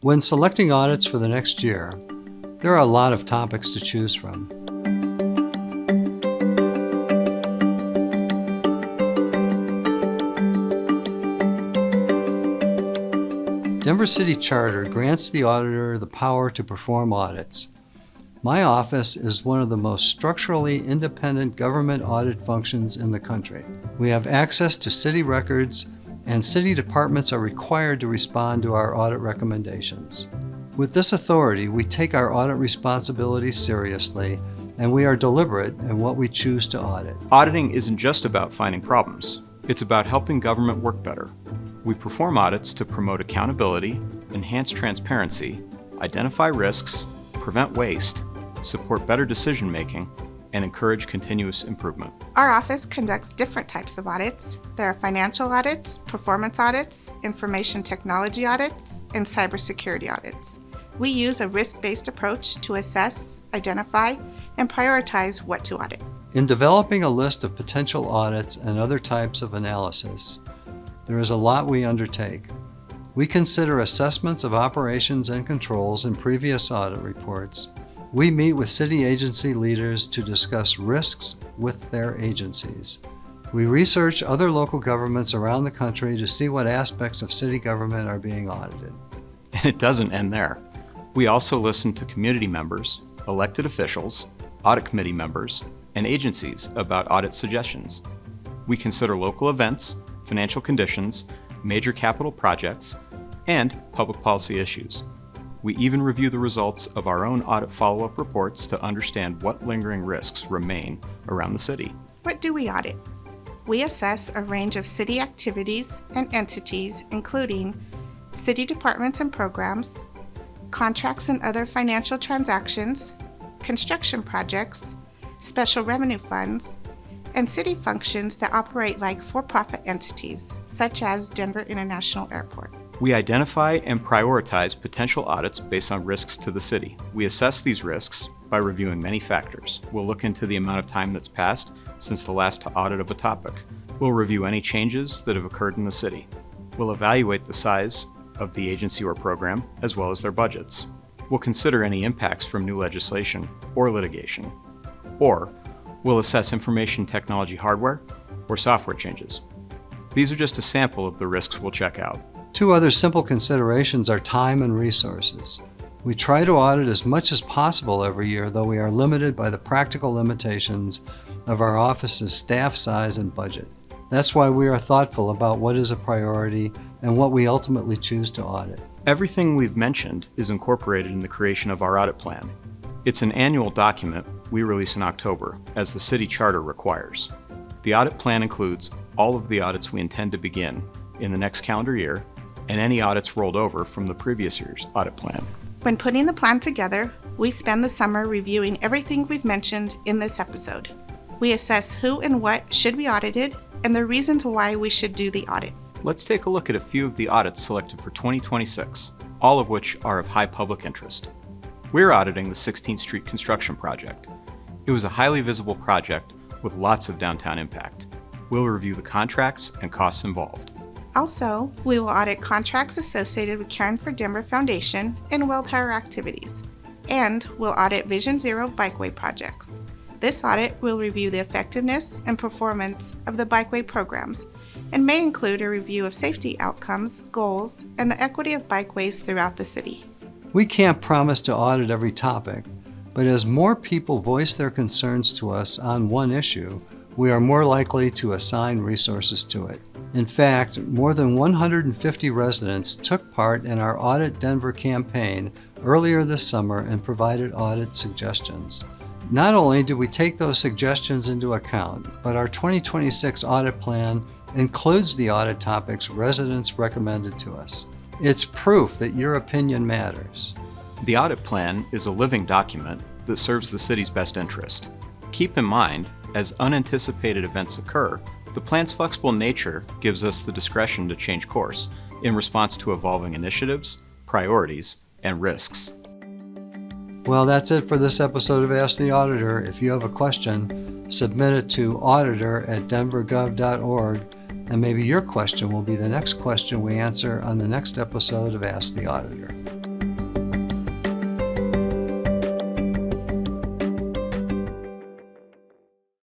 When selecting audits for the next year, there are a lot of topics to choose from. Denver City Charter grants the auditor the power to perform audits. My office is one of the most structurally independent government audit functions in the country. We have access to city records, and city departments are required to respond to our audit recommendations. With this authority, we take our audit responsibilities seriously, and we are deliberate in what we choose to audit. Auditing isn't just about finding problems. It's about helping government work better. We perform audits to promote accountability, enhance transparency, identify risks, prevent waste, support better decision-making, and encourage continuous improvement. Our office conducts different types of audits. There are financial audits, performance audits, information technology audits, and cybersecurity audits. We use a risk-based approach to assess, identify, and prioritize what to audit. In developing a list of potential audits and other types of analysis, there is a lot we undertake. We consider assessments of operations and controls in previous audit reports. We meet with city agency leaders to discuss risks with their agencies. We research other local governments around the country to see what aspects of city government are being audited. And it doesn't end there. We also listen to community members, elected officials, audit committee members, and agencies about audit suggestions. We consider local events, financial conditions, major capital projects, and public policy issues. We even review the results of our own audit follow-up reports to understand what lingering risks remain around the city. What do we audit? We assess a range of city activities and entities, including city departments and programs, contracts and other financial transactions, construction projects, special revenue funds, and city functions that operate like for-profit entities, such as Denver International Airport. We identify and prioritize potential audits based on risks to the city. We assess these risks by reviewing many factors. We'll look into the amount of time that's passed since the last audit of a topic. We'll review any changes that have occurred in the city. We'll evaluate the size of the agency or program, as well as their budgets. We'll consider any impacts from new legislation or litigation. Or we'll assess information technology hardware or software changes. These are just a sample of the risks we'll check out. Two other simple considerations are time and resources. We try to audit as much as possible every year, though we are limited by the practical limitations of our office's staff size and budget. That's why we are thoughtful about what is a priority and what we ultimately choose to audit. Everything we've mentioned is incorporated in the creation of our audit plan. It's an annual document we release in October, as the city charter requires. The audit plan includes all of the audits we intend to begin in the next calendar year, and any audits rolled over from the previous year's audit plan. When putting the plan together, we spend the summer reviewing everything we've mentioned in this episode. We assess who and what should be audited and the reasons why we should do the audit. Let's take a look at a few of the audits selected for 2026, all of which are of high public interest. We're auditing the 16th Street construction project. It was a highly visible project with lots of downtown impact. We'll review the contracts and costs involved. Also, we will audit contracts associated with Caring for Denver Foundation and WellPower activities, and we'll audit Vision Zero bikeway projects. This audit will review the effectiveness and performance of the bikeway programs and may include a review of safety outcomes, goals, and the equity of bikeways throughout the city. We can't promise to audit every topic, but as more people voice their concerns to us on one issue, we are more likely to assign resources to it. In fact, more than 150 residents took part in our Audit Denver campaign earlier this summer and provided audit suggestions. Not only do we take those suggestions into account, but our 2026 audit plan includes the audit topics residents recommended to us. It's proof that your opinion matters. The audit plan is a living document that serves the city's best interest. Keep in mind, as unanticipated events occur, the plan's flexible nature gives us the discretion to change course in response to evolving initiatives, priorities, and risks. Well, that's it for this episode of Ask the Auditor. If you have a question, submit it to auditor@denvergov.org, and maybe your question will be the next question we answer on the next episode of Ask the Auditor.